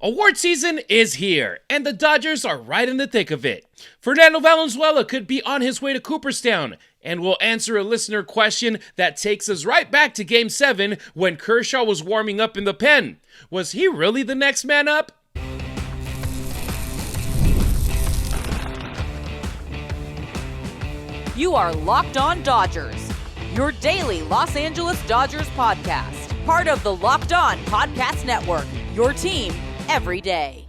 Award season is here, and the Dodgers are right in the thick of it. Fernando Valenzuela could be on his way to Cooperstown, and we'll answer a listener question that takes us right back to Game 7 when Kershaw was warming up in the pen. Was he really the next man up? You are Locked On Dodgers, your daily Los Angeles Dodgers podcast. Part of the Locked On Podcast Network, your team every day.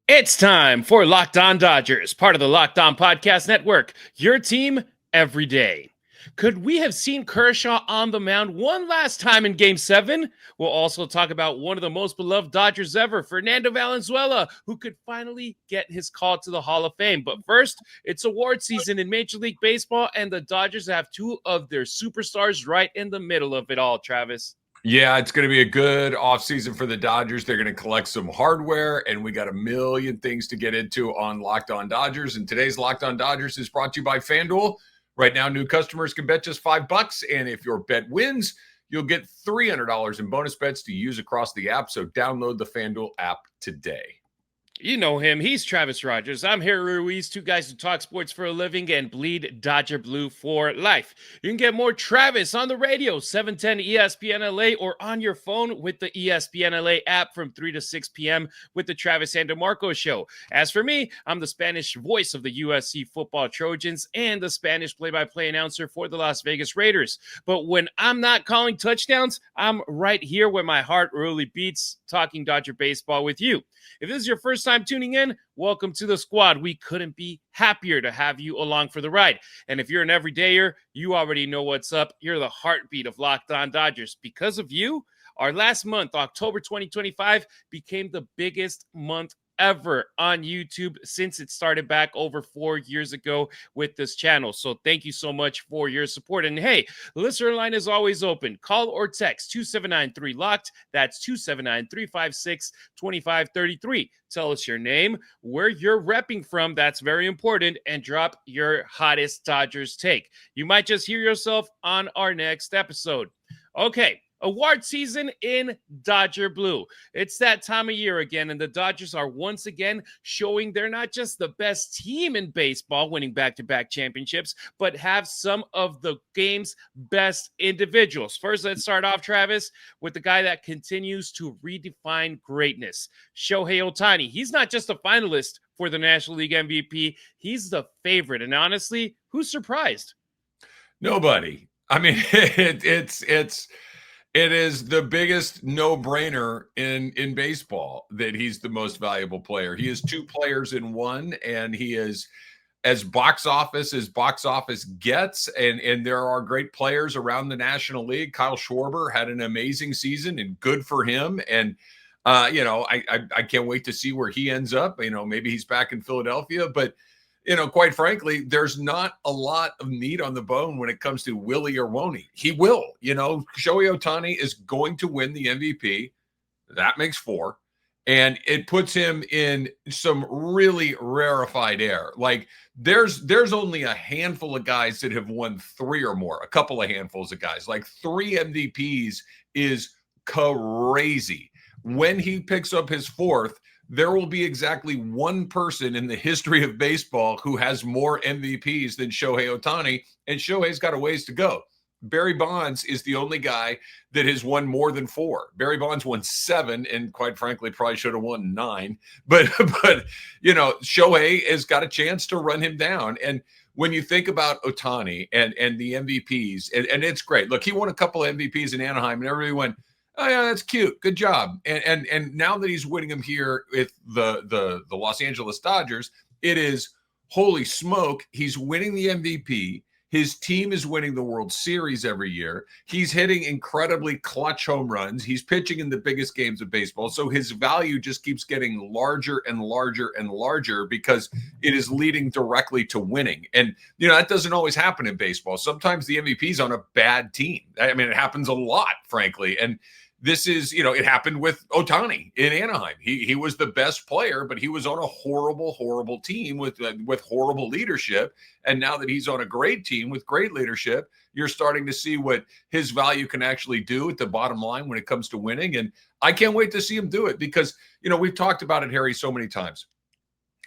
It's time for Locked On Dodgers, part of the Locked On Podcast Network, your team every day. Could we have seen Kershaw on the mound one last time in Game 7? We'll also talk about one of the most beloved Dodgers ever, Fernando Valenzuela, who could finally get his call to the Hall of Fame. But first, it's award season in Major League Baseball, and the Dodgers have two of their superstars right in the middle of it all, Travis. Yeah, it's going to be a good offseason for the Dodgers. They're going to collect some hardware, and we got a million things to get into on Locked On Dodgers. And today's Locked On Dodgers is brought to you by FanDuel. Right now, new customers can bet just $5, and if your bet wins, you'll get $300 in bonus bets to use across the app. So download the FanDuel app today. You know him. He's Travis Rodgers. I'm Harry Ruiz, two guys who talk sports for a living and bleed Dodger blue for life. You can get more Travis on the radio, 710 ESPN LA, or on your phone with the ESPN LA app from 3 to 6 p.m. with the Travis and DeMarco Show. As for me, I'm the Spanish voice of the USC football Trojans and the Spanish play-by-play announcer for the Las Vegas Raiders. But when I'm not calling touchdowns, I'm right here where my heart really beats, talking Dodger baseball with you. If this is your first time tuning in, welcome to the squad. We couldn't be happier to have you along for the ride. And if you're an everydayer, you already know what's up. You're the heartbeat of Locked On Dodgers. Because of you, our last month, October 2025, became the biggest month ever on YouTube since it started back over 4 years ago with this channel. So thank you so much for your support. And hey, the listener line is always open. Call or text 279-3-LOCKED. That's 279-356-2533. Tell us your name, where you're repping from. That's very important. And drop your hottest Dodgers take. You might just hear yourself on our next episode. Okay. Award season in Dodger blue. It's that time of year again, and the Dodgers are once again showing they're not just the best team in baseball, winning back-to-back championships, but have some of the game's best individuals. First, let's start off, Travis, with the guy that continues to redefine greatness, Shohei Ohtani. He's not just a finalist for the National League MVP, he's the favorite. And honestly, who's surprised? Nobody. I mean, It is the biggest no-brainer in baseball that he's the most valuable player. He is two players in one, and he is as box office gets. And there are great players around the National League. Kyle Schwarber had an amazing season, and good for him. And I can't wait to see where he ends up. Maybe he's back in Philadelphia, but quite frankly, there's not a lot of meat on the bone when it comes to will he or won't he. He will. Shohei Ohtani is going to win the MVP. That makes 4. And it puts him in some really rarefied air. Like there's only a handful of guys that have won 3 or more, a couple of handfuls of guys. Like 3 MVPs is crazy. When he picks up his 4th, there will be exactly one person in the history of baseball who has more MVPs than Shohei Ohtani, and Shohei's got a ways to go. Barry Bonds is the only guy that has won more than 4. Barry Bonds won 7, and quite frankly, probably should have won 9. But Shohei has got a chance to run him down. And when you think about Ohtani and the MVPs, and it's great. Look, he won a couple of MVPs in Anaheim, and everybody went, oh yeah, that's cute. Good job. And now that he's winning them here with the Los Angeles Dodgers, it is holy smoke. He's winning the MVP. His team is winning the World Series every year. He's hitting incredibly clutch home runs. He's pitching in the biggest games of baseball. So his value just keeps getting larger and larger and larger because it is leading directly to winning. And, that doesn't always happen in baseball. Sometimes the MVP's on a bad team. I mean, it happens a lot, frankly. And this is, it happened with Ohtani in Anaheim. He was the best player, but he was on a horrible team with horrible leadership. And now that he's on a great team with great leadership, you're starting to see what his value can actually do at the bottom line when it comes to winning. And I can't wait to see him do it because, we've talked about it, Harry, so many times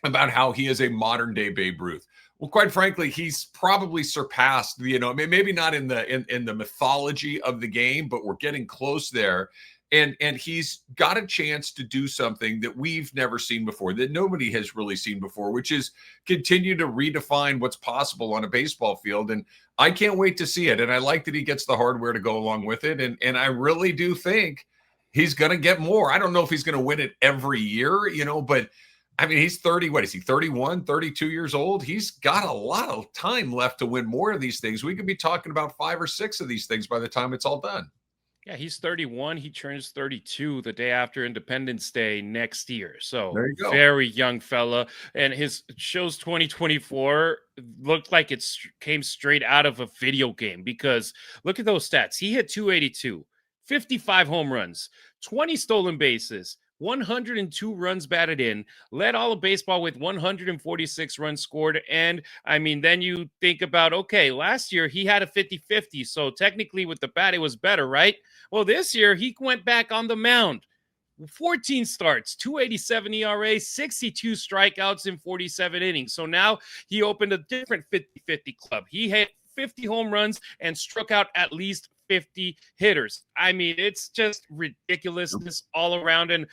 about how he is a modern day Babe Ruth. Well, quite frankly, he's probably surpassed, maybe not in the mythology of the game, but we're getting close there. And he's got a chance to do something that we've never seen before, that nobody has really seen before, which is continue to redefine what's possible on a baseball field. And I can't wait to see it. And I like that he gets the hardware to go along with it. And I really do think he's going to get more. I don't know if he's going to win it every year, but I mean, he's 30, what is he, 31, 32 years old? He's got a lot of time left to win more of these things. We could be talking about 5 or 6 of these things by the time it's all done. Yeah, he's 31. He turns 32 the day after Independence Day next year. So there you go. Very young fella. And his shows 2024 looked like it came straight out of a video game because look at those stats. He hit 282, 55 home runs, 20 stolen bases, 102 runs batted in, led all of baseball with 146 runs scored. And I mean, then you think about, okay, last year he had a 50-50. So technically with the bat, it was better, right? Well, this year he went back on the mound. 14 starts, 2.87 ERA, 62 strikeouts in 47 innings. So now he opened a different 50-50 club. He hit 50 home runs and struck out at least 50 hitters. I mean, it's just ridiculousness all around. And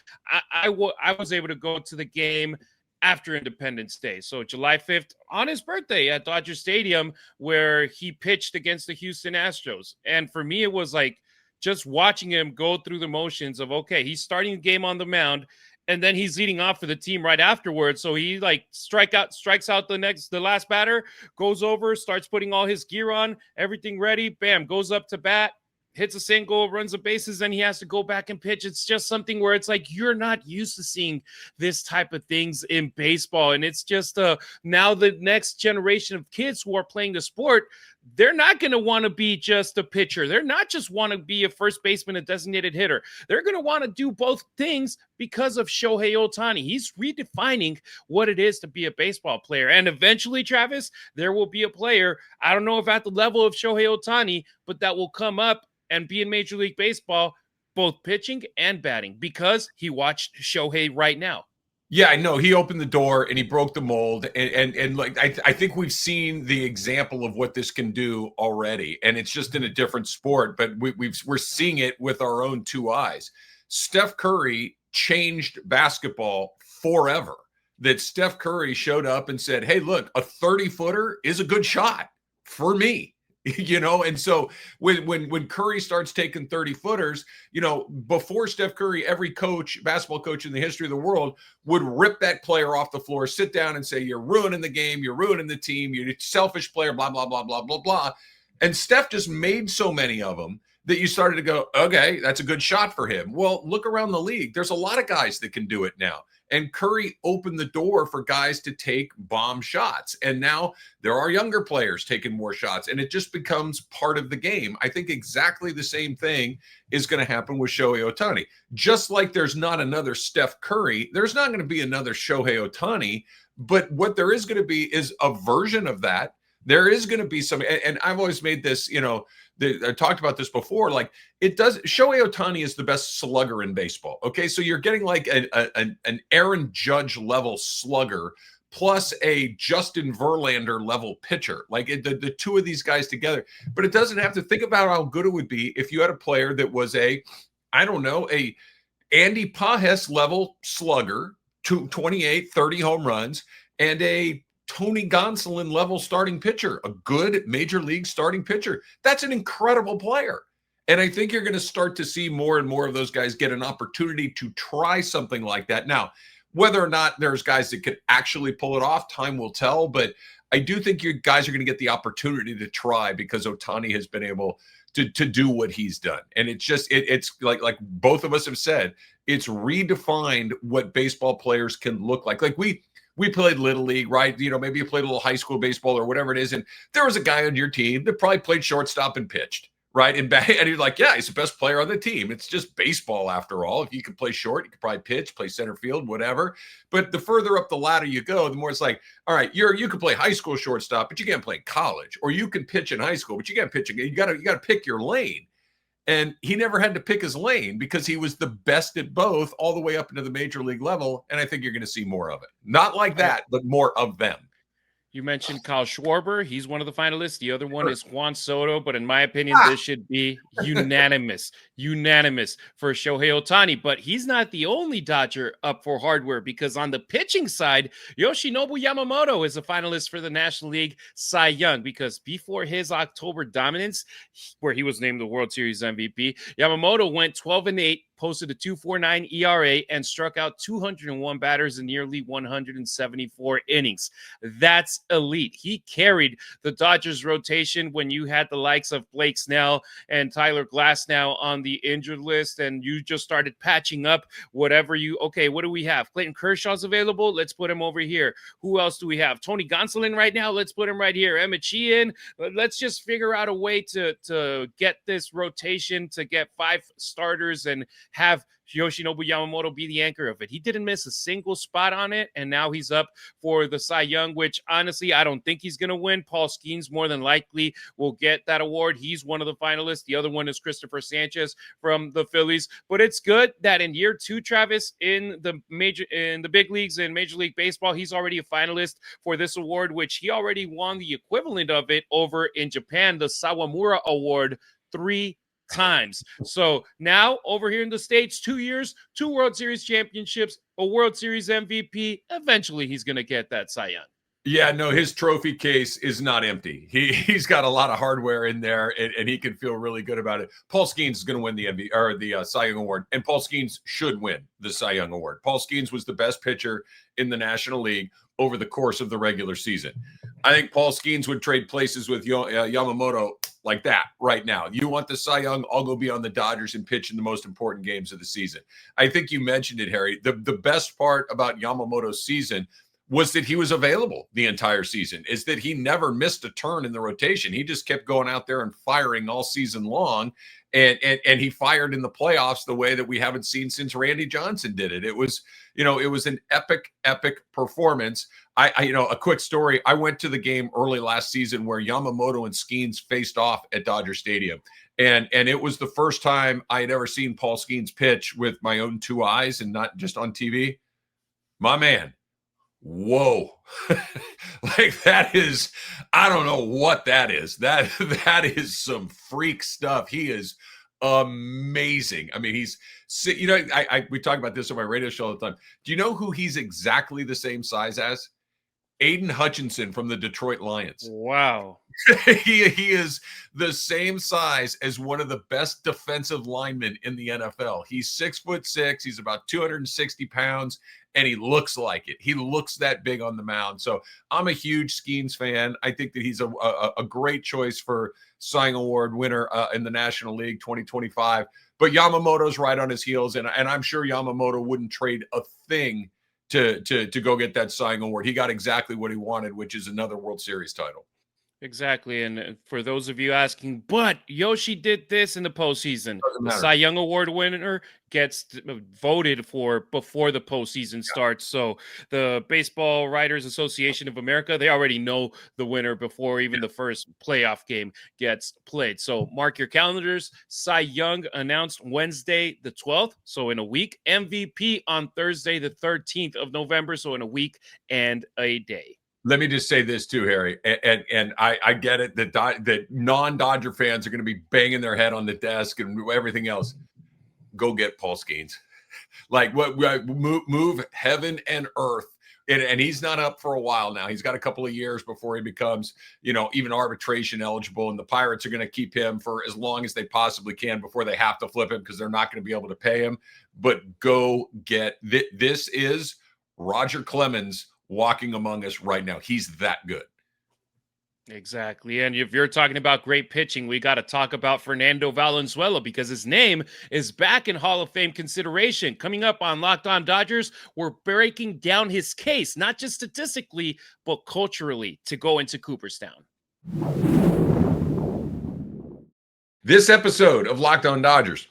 I was able to go to the game after Independence Day. So July 5th on his birthday at Dodger Stadium where he pitched against the Houston Astros. And for me, it was like just watching him go through the motions of, okay, he's starting the game on the mound and then he's leading off for the team right afterwards. So he strikes out the last batter, goes over, starts putting all his gear on, everything ready, bam, goes up to bat, hits a single, runs the bases, and he has to go back and pitch. It's just something where it's like you're not used to seeing this type of things in baseball. And it's just now the next generation of kids who are playing the sport, they're not going to want to be just a pitcher. They're not just want to be a first baseman, a designated hitter. They're going to want to do both things because of Shohei Ohtani. He's redefining what it is to be a baseball player. And eventually, Travis, there will be a player, I don't know if at the level of Shohei Ohtani, but that will come up and be in Major League Baseball, both pitching and batting, because he watched Shohei right now. Yeah, I know. He opened the door and he broke the mold. And like I think we've seen the example of what this can do already. And it's just in a different sport, but we're seeing it with our own 2 eyes. Steph Curry changed basketball forever. That Steph Curry showed up and said, hey, look, a 30-footer is a good shot for me. And so when Curry starts taking 30-footers, before Steph Curry, every basketball coach in the history of the world would rip that player off the floor, sit down and say, you're ruining the game, you're ruining the team, you're a selfish player, blah, blah, blah, blah, blah, blah. And Steph just made so many of them that you started to go, okay, that's a good shot for him. Well, look around the league. There's a lot of guys that can do it now. And Curry opened the door for guys to take bomb shots. And now there are younger players taking more shots, and it just becomes part of the game. I think exactly the same thing is going to happen with Shohei Ohtani. Just like there's not another Steph Curry, there's not going to be another Shohei Ohtani. But what there is going to be is a version of that. There is going to be some, and I've always made this, I talked about this before. Like Shohei Ohtani is the best slugger in baseball. Okay, so you're getting like an Aaron Judge level slugger plus a Justin Verlander level pitcher. Like the 2 of these guys together. But it doesn't have to think about how good it would be if you had a player that was a Andy Pages level slugger, 28, 30 home runs, and a Tony Gonsolin level starting pitcher, a good major league starting pitcher. That's an incredible player. And I think you're going to start to see more and more of those guys get an opportunity to try something like that. Now, whether or not there's guys that could actually pull it off, time will tell. But I do think you guys are going to get the opportunity to try because Ohtani has been able to do what he's done. And it's just, it's like both of us have said, it's redefined what baseball players can look like. Like we played Little League, right? Maybe you played a little high school baseball or whatever it is. And there was a guy on your team that probably played shortstop and pitched, right? And you're like, yeah, he's the best player on the team. It's just baseball after all. If you could play short, you could probably pitch, play center field, whatever. But the further up the ladder you go, the more it's like, all right, you can play high school shortstop, but you can't play in college. Or you can pitch in high school, but you can't pitch again. You gotta pick your lane. And he never had to pick his lane because he was the best at both all the way up into the major league level. And I think you're going to see more of it. Not like that, but more of them. You mentioned Kyle Schwarber. He's one of the finalists. The other one is Juan Soto. But in my opinion, this should be unanimous for Shohei Ohtani. But he's not the only Dodger up for hardware, because on the pitching side, Yoshinobu Yamamoto is a finalist for the National League Cy Young, because before his October dominance, where he was named the World Series MVP, Yamamoto went 12-8, posted a 2.49 ERA, and struck out 201 batters in nearly 174 innings. That's elite. He carried the Dodgers rotation when you had the likes of Blake Snell and Tyler Glasnow on the injured list, and you just started patching up whatever okay, what do we have? Clayton Kershaw's available. Let's put him over here. Who else do we have? Tony Gonsolin right now. Let's put him right here. Emmett Sheehan. Let's just figure out a way to get this rotation to get 5 starters and have Yoshinobu Yamamoto be the anchor of it. He didn't miss a single spot on it, and now he's up for the Cy Young, which honestly, I don't think he's going to win. Paul Skeens more than likely will get that award. He's one of the finalists. The other one is Christopher Sanchez from the Phillies. But it's good that in year 2, Travis, in the big leagues in Major League Baseball, he's already a finalist for this award, which he already won the equivalent of it over in Japan, the Sawamura Award, 3 times. So now over here in the States, 2 years, 2 World Series championships, a World Series MVP. Eventually he's going to get that Cy Young. Yeah, no, his trophy case is not empty. He's got a lot of hardware in there, and he can feel really good about it. Paul Skeens is going to win the MVP or the Cy Young Award, and Paul Skeens should win the Cy Young Award. Paul Skeens was the best pitcher in the National League over the course of the regular season. I think Paul Skeens would trade places with Yamamoto like that right now. You want the Cy Young? I'll go be on the Dodgers and pitch in the most important games of the season. I think you mentioned it, Harry. The best part about Yamamoto's season was that he was available the entire season, is that he never missed a turn in the rotation. He just kept going out there and firing all season long. And he fired in the playoffs the way that we haven't seen since Randy Johnson did it. It was an epic performance. A quick story. I went to the game early last season where Yamamoto and Skeens faced off at Dodger Stadium. And it was the first time I had ever seen Paul Skeens pitch with my own 2 eyes and not just on TV. My man. Whoa. Like that is, I don't know what that is. That is some freak stuff. He is amazing. I mean, we talk about this on my radio show all the time. Do you know who he's exactly the same size as? Aiden Hutchinson from the Detroit Lions. Wow. He is the same size as one of the best defensive linemen in the NFL. He's 6'6". He's about 260 pounds, and he looks like it. He looks that big on the mound. So I'm a huge Skeens fan. I think that he's a great choice for Cy Young Award winner in the National League 2025. But Yamamoto's right on his heels, and I'm sure Yamamoto wouldn't trade a thing to go get that Cy Young Award. He got exactly what he wanted, which is another World Series title. Exactly. And for those of you asking, but Yoshi did this in the postseason. The Cy Young Award winner gets voted for before the postseason starts. So the Baseball Writers Association of America, they already know the winner before even the first playoff game gets played. So mark your calendars. Cy Young announced Wednesday the 12th, so in a week. MVP on Thursday the 13th of November, so in a week and a day. Let me just say this too, Harry, and I get it that non-Dodger fans are going to be banging their head on the desk and everything else. Go get Paul Skeens. Like move heaven and earth. And he's not up for a while now. He's got a couple of years before he becomes, even arbitration eligible. And the Pirates are going to keep him for as long as they possibly can before they have to flip him because they're not going to be able to pay him. But go get this is Roger Clemens walking among us right now. He's that good. Exactly. And if you're talking about great pitching, we got to talk about Fernando Valenzuela because his name is back in Hall of Fame consideration. Coming up on Locked On Dodgers, we're breaking down his case, not just statistically, but culturally, to go into Cooperstown. This episode of Locked On Dodgers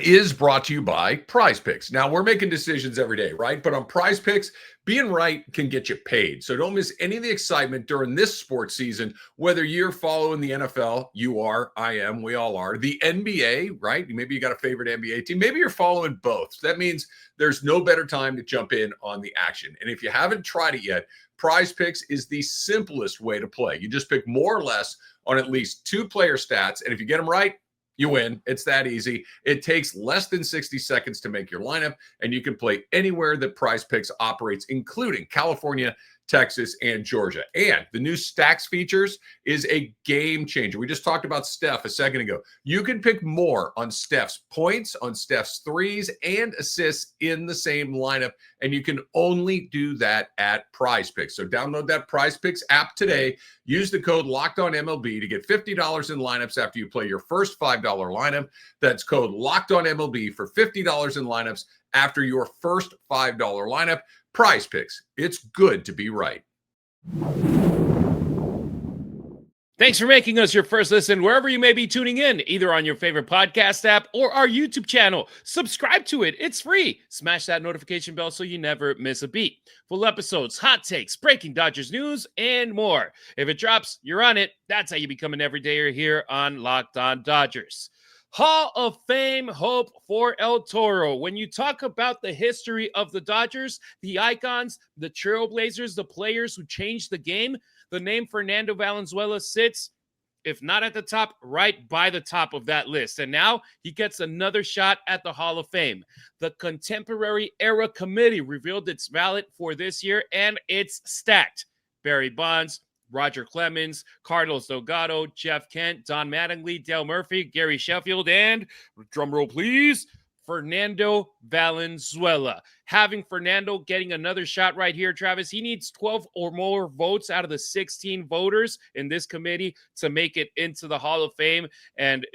is brought to you by Prize Picks. Now, we're making decisions every day, right? But on Prize Picks, being right can get you paid. So don't miss any of the excitement during this sports season, whether you're following the NFL, you are, I am, we all are, the NBA, right? Maybe you got a favorite NBA team. Maybe you're following both. That means there's no better time to jump in on the action. And if you haven't tried it yet, Prize Picks is the simplest way to play. You just pick more or less on at least 2 player stats. And if you get them right, you win. It's that easy. It takes less than 60 seconds to make your lineup, and you can play anywhere that Prize Picks operates, including California, Texas, and Georgia. And the new Stacks features is a game changer. We just talked about Steph a second ago. You can pick more on Steph's points, on Steph's threes, and assists in the same lineup, and you can only do that at Prize Picks. So download that Prize Picks app today. Use the code LOCKEDONMLB to get $50 in lineups after you play your first $5 lineup. That's code LOCKEDONMLB for $50 in lineups after your first $5 lineup. Prize Picks. It's good to be right. Thanks for making us your first listen wherever you may be tuning in, either on your favorite podcast app or our YouTube channel. Subscribe to it. It's free. Smash that notification bell so you never miss a beat. Full episodes, hot takes, breaking Dodgers news, and more. If it drops, you're on it. That's how you become an everydayer here on Locked On Dodgers. Hall of Fame hope for El Toro. When you talk about the history of the Dodgers, the icons, the trailblazers, the players who changed the game, the name Fernando Valenzuela sits, if not at the top, right by the top of that list. And now he gets another shot at the Hall of Fame. The Contemporary Era Committee revealed its ballot for this year, and it's stacked. Barry Bonds, Roger Clemens, Carlos Delgado, Jeff Kent, Don Mattingly, Dale Murphy, Gary Sheffield, and, drumroll please, Fernando Valenzuela. Having Fernando getting another shot right here, Travis, he needs 12 or more votes out of the 16 voters in this committee to make it into the Hall of Fame, and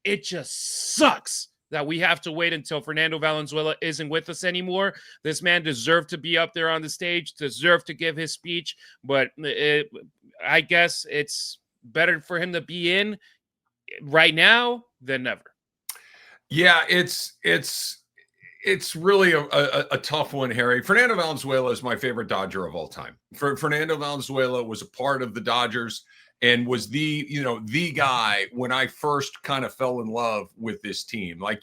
it just sucks that we have to wait until Fernando Valenzuela isn't with us anymore. This man deserved to be up there on the stage, deserved to give his speech, but I guess it's better for him to be in right now than never. Yeah, it's really a tough one, Harry. Fernando Valenzuela is my favorite Dodger of all time. Fernando Valenzuela was a part of the Dodgers and was the guy when I first kind of fell in love with this team. Like,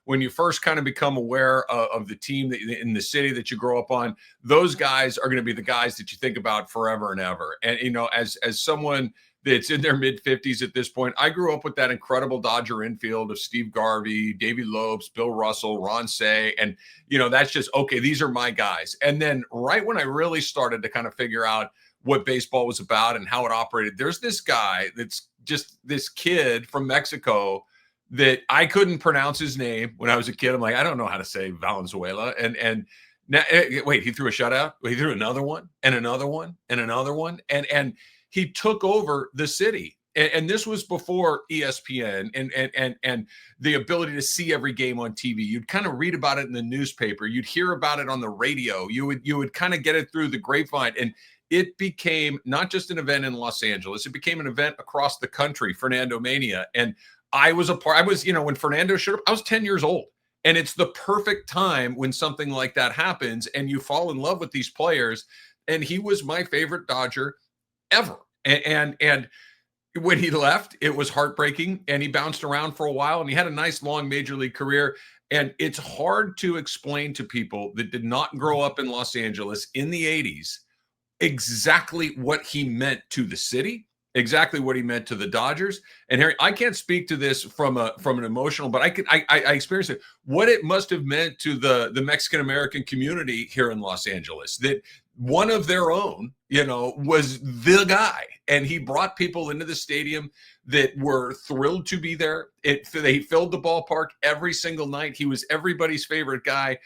when you first kind of become aware of the team in the city that you grow up on, those guys are going to be the guys that you think about forever and ever. And, as someone that's in their mid-50s at this point, I grew up with that incredible Dodger infield of Steve Garvey, Davey Lopes, Bill Russell, Ron Cey. And, that's just, okay, these are my guys. And then right when I really started to kind of figure out what baseball was about and how it operated, there's this guy that's just this kid from Mexico that I couldn't pronounce his name when I was a kid. I'm like, I don't know how to say Valenzuela. And now, wait, he threw a shutout. He threw another one and another one and another one. And he took over the city. And this was before ESPN and the ability to see every game on TV. You'd kind of read about it in the newspaper. You'd hear about it on the radio. You would kind of get it through the grapevine. And it became not just an event in Los Angeles. It became an event across the country, Fernando Mania. And when Fernando showed up, I was 10 years old. And it's the perfect time when something like that happens and you fall in love with these players. And he was my favorite Dodger ever. And when he left, it was heartbreaking, and he bounced around for a while, and he had a nice long major league career. And it's hard to explain to people that did not grow up in Los Angeles in the 80s exactly what he meant to the city, exactly what he meant to the Dodgers. And Harry, I can't speak to this from an emotional, but I experienced it. What it must have meant to the Mexican American community here in Los Angeles, that one of their own, was the guy, and he brought people into the stadium that were thrilled to be there. They filled the ballpark every single night. He was everybody's favorite guy.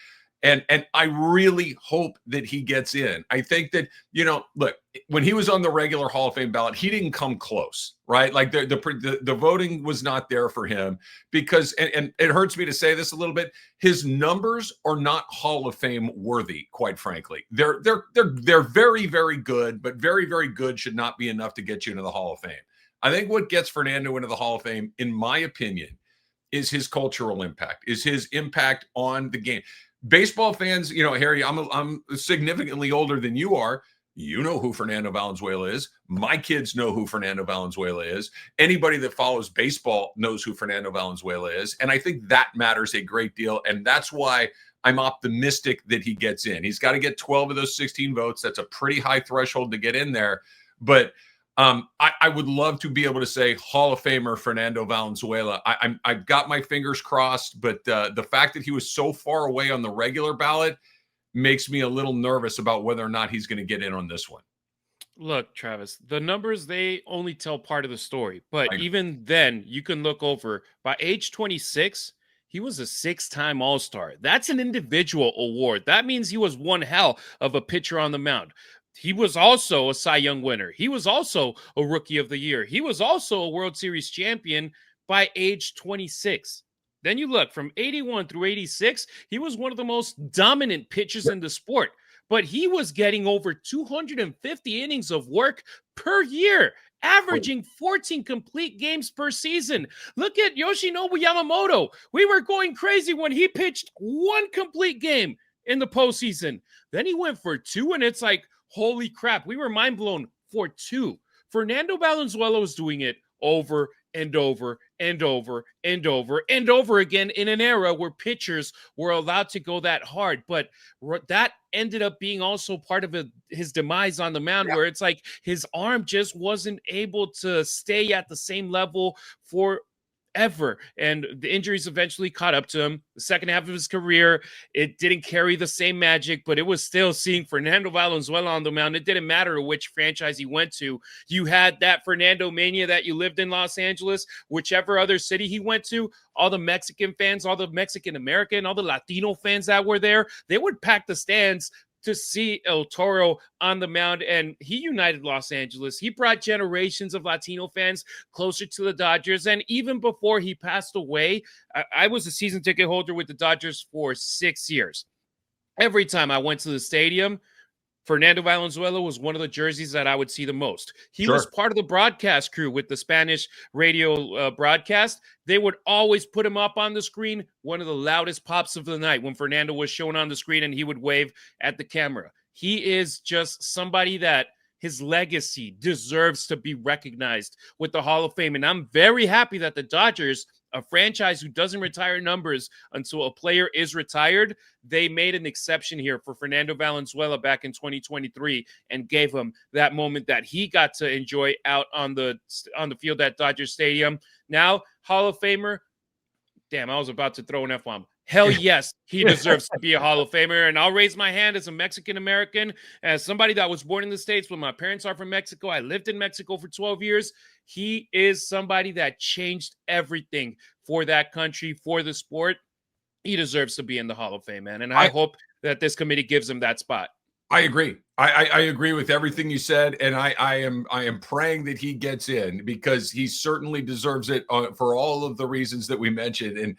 And I really hope that he gets in. I think that, look, when he was on the regular Hall of Fame ballot, he didn't come close, right? Like the voting was not there for him because, and it hurts me to say this a little bit, his numbers are not Hall of Fame worthy, quite frankly. They're very, very good, but very, very good should not be enough to get you into the Hall of Fame. I think what gets Fernando into the Hall of Fame, in my opinion, is his cultural impact, is his impact on the game. Baseball fans, Harry, I'm significantly older than you are. You know who Fernando Valenzuela is. My kids know who Fernando Valenzuela is. Anybody that follows baseball knows who Fernando Valenzuela is. And I think that matters a great deal. And that's why I'm optimistic that he gets in. He's got to get 12 of those 16 votes. That's a pretty high threshold to get in there. But I would love to be able to say Hall of Famer Fernando Valenzuela. I've got my fingers crossed, but the fact that he was so far away on the regular ballot makes me a little nervous about whether or not he's going to get in on this one. Look, Travis, the numbers, they only tell part of the story. But even then, you can look over. By age 26, he was a 6-time All-Star. That's an individual award. That means he was one hell of a pitcher on the mound. He was also a Cy Young winner. He was also a Rookie of the Year. He was also a World Series champion by age 26. Then you look from 81 through 86, he was one of the most dominant pitchers in the sport, but he was getting over 250 innings of work per year, averaging 14 complete games per season. Look at Yoshinobu Yamamoto. We were going crazy when he pitched one complete game in the postseason. Then he went for 2, and it's like, holy crap, we were mind blown for 2. Fernando Valenzuela was doing it over and over and over and over and over again in an era where pitchers were allowed to go that hard. But that ended up being also part of his demise on the mound, where it's like his arm just wasn't able to stay at the same level for ever. And the injuries eventually caught up to him. The second half of his career, it didn't carry the same magic, but it was still seeing Fernando Valenzuela on the mound. It didn't matter which franchise he went to. You had that Fernando mania that you lived in Los Angeles, whichever other city he went to, all the Mexican fans, all the Mexican American, all the Latino fans that were there, they would pack the stands to see El Toro on the mound, and he united Los Angeles. He brought generations of Latino fans closer to the Dodgers, and even before he passed away, I was a season ticket holder with the Dodgers for 6 years. Every time I went to the stadium, Fernando Valenzuela was one of the jerseys that I would see the most. He was part of the broadcast crew with the Spanish radio broadcast. They would always put him up on the screen, one of the loudest pops of the night when Fernando was shown on the screen and he would wave at the camera. He is just somebody that his legacy deserves to be recognized with the Hall of Fame. And I'm very happy that the Dodgers, a franchise who doesn't retire numbers until a player is retired, they made an exception here for Fernando Valenzuela back in 2023 and gave him that moment that he got to enjoy out on the field at Dodger Stadium. Now, Hall of Famer, damn, I was about to throw an F-bomb. Hell yes, he deserves to be a Hall of Famer. And I'll raise my hand as a Mexican-American, as somebody that was born in the States, but my parents are from Mexico. I lived in Mexico for 12 years. He is somebody that changed everything for that country, for the sport. He deserves to be in the Hall of Fame, man. And I hope that this committee gives him that spot. I agree. I agree with everything you said, and I am praying that he gets in, because he certainly deserves it for all of the reasons that we mentioned. And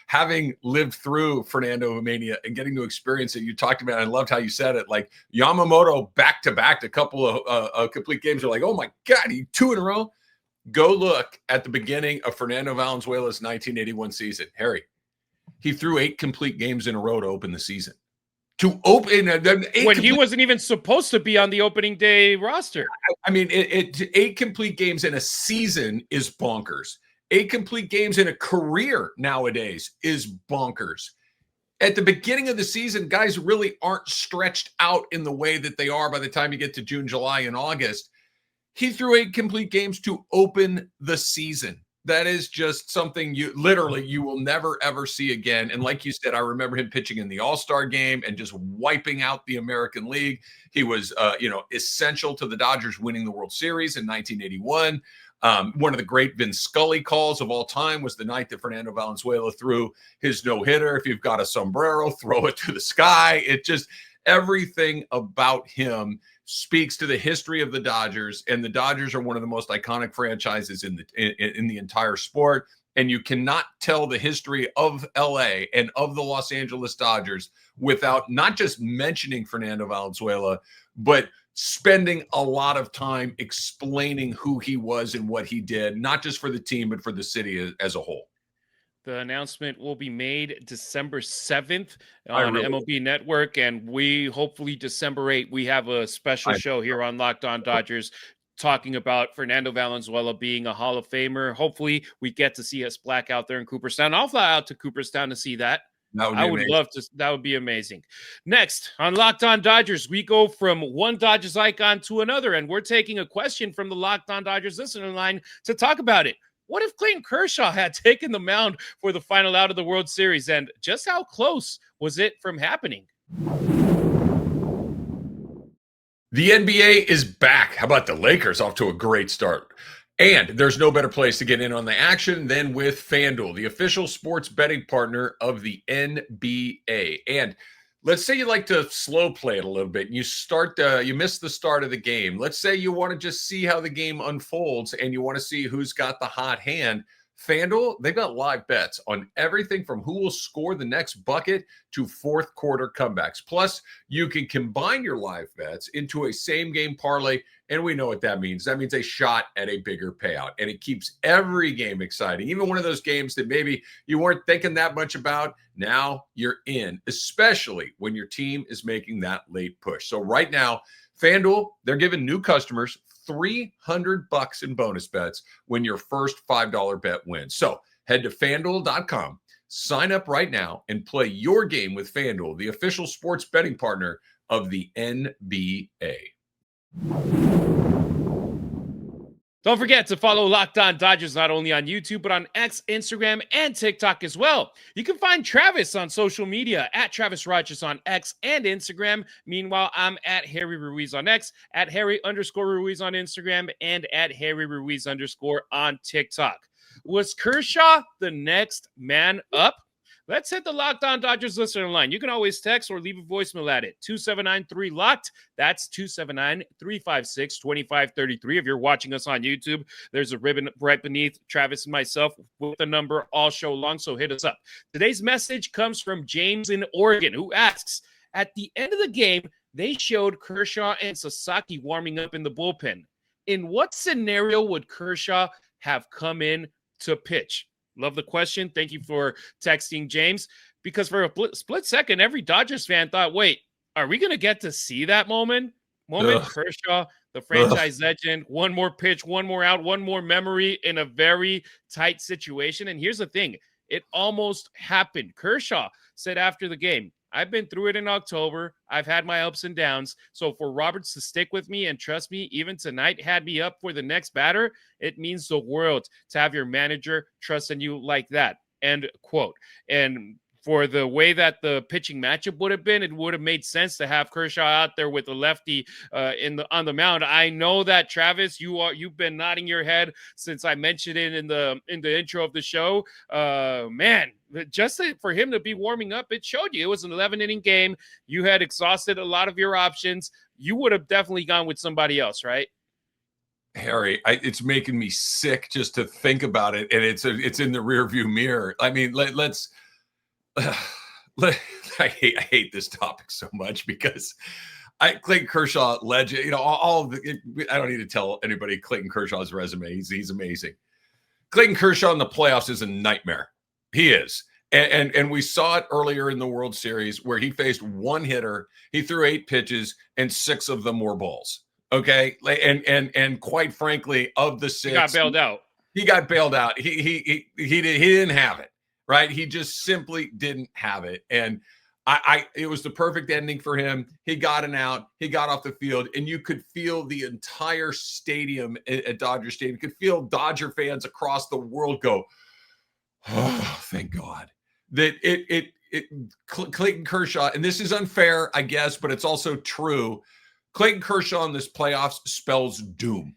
having lived through Fernando Mania and getting to experience it, you talked about, I loved how you said it, like Yamamoto back-to-back, a couple of complete games. You're like, oh my God, he 2 in a row. Go look at the beginning of Fernando Valenzuela's 1981 season. Harry, he threw 8 complete games in a row to open the season. To open when he wasn't even supposed to be on the opening day roster. I mean, 8 complete games in a season is bonkers. 8 complete games in a career nowadays is bonkers. At the beginning of the season, guys really aren't stretched out in the way that they are by the time you get to June, July, and August. He threw 8 complete games to open the season. That is just something you will never, ever see again. And like you said, I remember him pitching in the All-Star game and just wiping out the American League. He was, essential to the Dodgers winning the World Series in 1981. One of the great Vin Scully calls of all time was the night that Fernando Valenzuela threw his no-hitter. If you've got a sombrero, throw it to the sky. It just, everything about him speaks to the history of the Dodgers, and the Dodgers are one of the most iconic franchises in the entire sport. And you cannot tell the history of LA and of the Los Angeles Dodgers without not just mentioning Fernando Valenzuela, but spending a lot of time explaining who he was and what he did, not just for the team, but for the city as a whole. The announcement will be made December 7th I on really, MLB Network, and we hopefully December 8th, we have a special I, show here on Locked On Dodgers talking about Fernando Valenzuela being a Hall of Famer. Hopefully we get to see us black out there in Cooperstown. I'll fly out to Cooperstown to see that. that would I be would amazing. love to. That would be amazing. Next on Locked On Dodgers, we go from one Dodgers icon to another, and we're taking a question from the Locked On Dodgers listener line to talk about it. What if Clayton Kershaw had taken the mound for the final out of the World Series, and just how close was it from happening? The NBA is back. How about the Lakers off to a great start? And there's no better place to get in on the action than with FanDuel, the official sports betting partner of the NBA. And let's say you like to slow play it a little bit and you miss the start of the game. Let's say you want to just see how the game unfolds and you want to see who's got the hot hand. FanDuel, they've got live bets on everything from who will score the next bucket to fourth quarter comebacks. Plus, you can combine your live bets into a same game parlay, and we know what that means. That means a shot at a bigger payout, and it keeps every game exciting. Even one of those games that maybe you weren't thinking that much about, now you're in, especially when your team is making that late push. So right now, FanDuel, they're giving new customers $300 in bonus bets when your first $5 bet wins. So head to FanDuel.com, sign up right now, and play your game with FanDuel, the official sports betting partner of the NBA. Don't forget to follow Locked On Dodgers not only on YouTube, but on X, Instagram, and TikTok as well. You can find Travis on social media at Travis Rodgers on X and Instagram. Meanwhile, I'm at Harry Ruiz on X, at Harry_Ruiz on Instagram, and at Harry Ruiz_ on TikTok. Was Kershaw the next man up? Let's hit the Locked On Dodgers listener line. You can always text or leave a voicemail at it. 279-3-LOCKED. That's 279-356-2533. If you're watching us on YouTube, there's a ribbon right beneath Travis and myself with the number all show long, so hit us up. Today's message comes from James in Oregon, who asks, at the end of the game, they showed Kershaw and Sasaki warming up in the bullpen. In what scenario would Kershaw have come in to pitch? Love the question. Thank you for texting, James, because for a split second, every Dodgers fan thought, wait, are we going to get to see that moment? Kershaw, the franchise legend, one more pitch, one more out, one more memory in a very tight situation. And here's the thing. It almost happened. Kershaw said after the game, I've been through it in October. I've had my ups and downs. So for Roberts to stick with me and trust me, even tonight, had me up for the next batter, it means the world to have your manager trusting you like that. End quote. And for the way that the pitching matchup would have been, it would have made sense to have Kershaw out there with a lefty on the mound. I know that, Travis, you've been nodding your head since I mentioned it in the intro of the show. Man, just for him to be warming up, it showed you it was an 11-inning game. You had exhausted a lot of your options. You would have definitely gone with somebody else, right? Harry, it's making me sick just to think about it, and it's in the rearview mirror. I mean, let's. I hate this topic so much because Clayton Kershaw, legend. You know, I don't need to tell anybody Clayton Kershaw's resume. He's amazing. Clayton Kershaw in the playoffs is a nightmare. He is. And we saw it earlier in the World Series where he faced one hitter. He threw 8 pitches and 6 of them were balls. Okay. And quite frankly, of the 6, he got bailed out. He got bailed out. He didn't have it. Right. He just simply didn't have it. And it was the perfect ending for him. He got an out. He got off the field, and you could feel the entire stadium at Dodger Stadium. You could feel Dodger fans across the world go, oh, thank God that Clayton Kershaw, and this is unfair, I guess, but it's also true. Clayton Kershaw in this playoffs spells doom.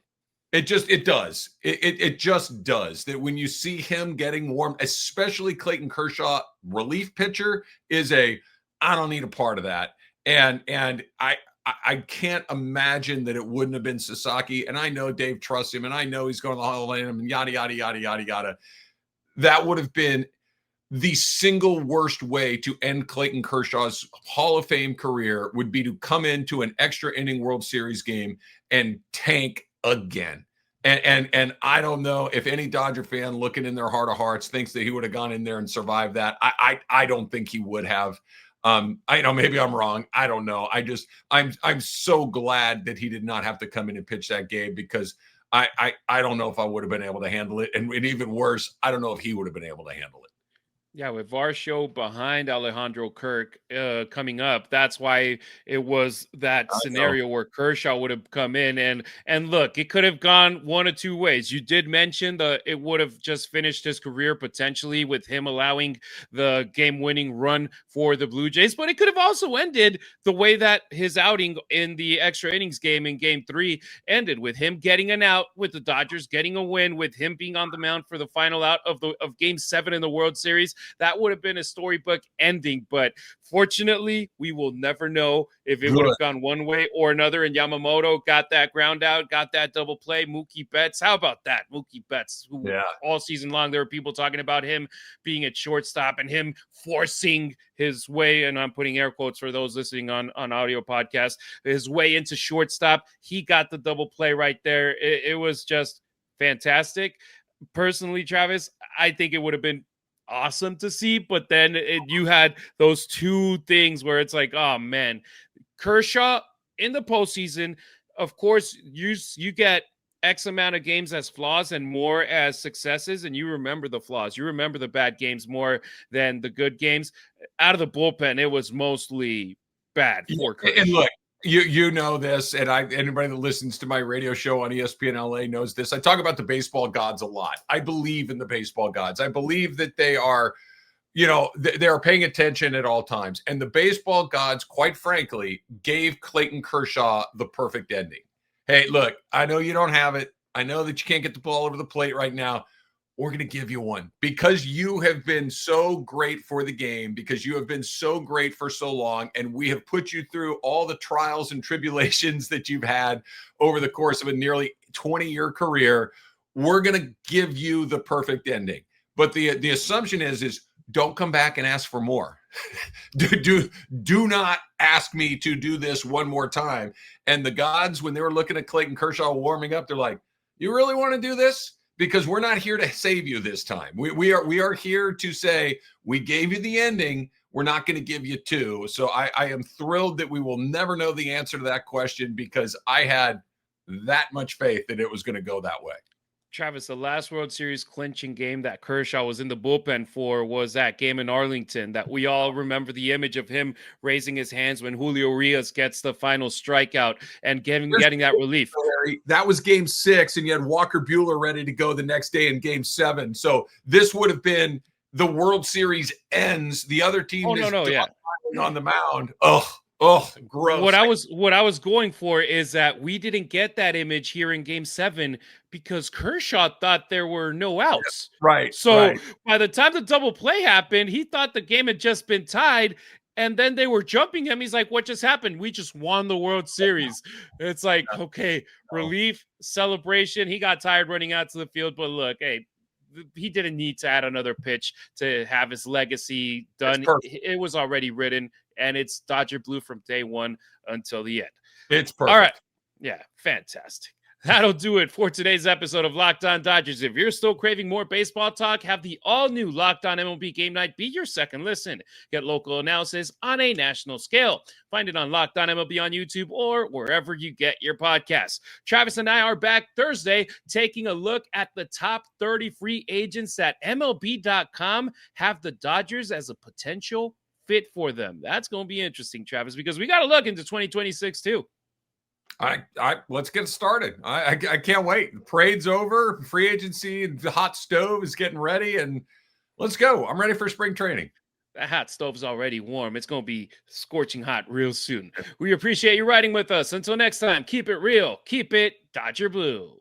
It just does. It just does. That when you see him getting warm, especially Clayton Kershaw, relief pitcher, is I don't need a part of that. And I can't imagine that it wouldn't have been Sasaki. And I know Dave trusts him, and I know he's going to the Hall of Fame, and yada, yada, yada, yada, yada. That would have been the single worst way to end Clayton Kershaw's Hall of Fame career would be to come into an extra inning World Series game and tank again. And I don't know if any Dodger fan looking in their heart of hearts thinks that he would have gone in there and survived that. I don't think he would have. I know maybe I'm wrong. I don't know. I'm so glad that he did not have to come in and pitch that game, because I don't know if I would have been able to handle it. And even worse, I don't know if he would have been able to handle it. Yeah, with Varsho behind Alejandro Kirk coming up, that's why it was that scenario where Kershaw would have come in. And look, it could have gone one of two ways. You did mention it would have just finished his career potentially with him allowing the game-winning run for the Blue Jays, but it could have also ended the way that his outing in the extra innings game in Game 3 ended, with him getting an out, with the Dodgers getting a win, with him being on the mound for the final out of Game 7 in the World Series. That would have been a storybook ending, but fortunately, we will never know if it would have gone one way or another. And Yamamoto got that ground out, got that double play. Mookie Betts, how about that? Mookie Betts, who all season long there were people talking about him being at shortstop and him forcing his way, and I'm putting air quotes for those listening on audio podcast, his way into shortstop. He got the double play right there. It was just fantastic. Personally, Travis, I think it would have been awesome to see, but then you had those two things where it's like, oh man, Kershaw in the postseason, of course, you get X amount of games as flaws and more as successes, and you remember the flaws, you remember the bad games more than the good games. Out of the bullpen, it was mostly bad for Kershaw. And look, you know this, and anybody that listens to my radio show on ESPN LA knows this. I talk about the baseball gods a lot. I believe in the baseball gods. I believe that they are, they are paying attention at all times. And the baseball gods, quite frankly, gave Clayton Kershaw the perfect ending. Hey, look, I know you don't have it. I know that you can't get the ball over the plate right now. We're going to give you one, because you have been so great for the game, because you have been so great for so long, and we have put you through all the trials and tribulations that you've had over the course of a nearly 20-year career. We're going to give you the perfect ending. But the assumption is don't come back and ask for more. do not ask me to do this one more time. And the gods, when they were looking at Clayton Kershaw warming up, they're like, you really want to do this? Because we're not here to save you this time. We are here to say, we gave you the ending. We're not going to give you two. So I am thrilled that we will never know the answer to that question, because I had that much faith that it was going to go that way. Travis, the last World Series clinching game that Kershaw was in the bullpen for was that game in Arlington that we all remember, the image of him raising his hands when Julio Urias gets the final strikeout and getting that relief. That was Game 6, and you had Walker Buehler ready to go the next day in Game 7. So this would have been the World Series ends. The other team on the mound. Oh, gross. What I was going for is that we didn't get that image here in Game 7 because Kershaw thought there were no outs. Right. So by the time the double play happened, he thought the game had just been tied, and then they were jumping him. He's like, what just happened? We just won the World Series. It's like, okay, relief, celebration. He got tired running out to the field, but look, hey, he didn't need to add another pitch to have his legacy done. It was already written, and it's Dodger Blue from day one until the end. It's perfect. All right. Yeah, fantastic. That'll do it for today's episode of Locked On Dodgers. If you're still craving more baseball talk, have the all-new Locked On MLB Game Night be your second listen. Get local analysis on a national scale. Find it on Locked On MLB on YouTube or wherever you get your podcasts. Travis and I are back Thursday taking a look at the top 30 free agents that MLB.com have the Dodgers as a potential fit for them. That's going to be interesting, Travis, because we got to look into 2026 too. Let's get started. I can't wait. The parade's over. Free agency, the hot stove is getting ready, and let's go. I'm ready for spring training. That hot stove's already warm. It's going to be scorching hot real soon. We appreciate you riding with us. Until next time, keep it real. Keep it Dodger Blue.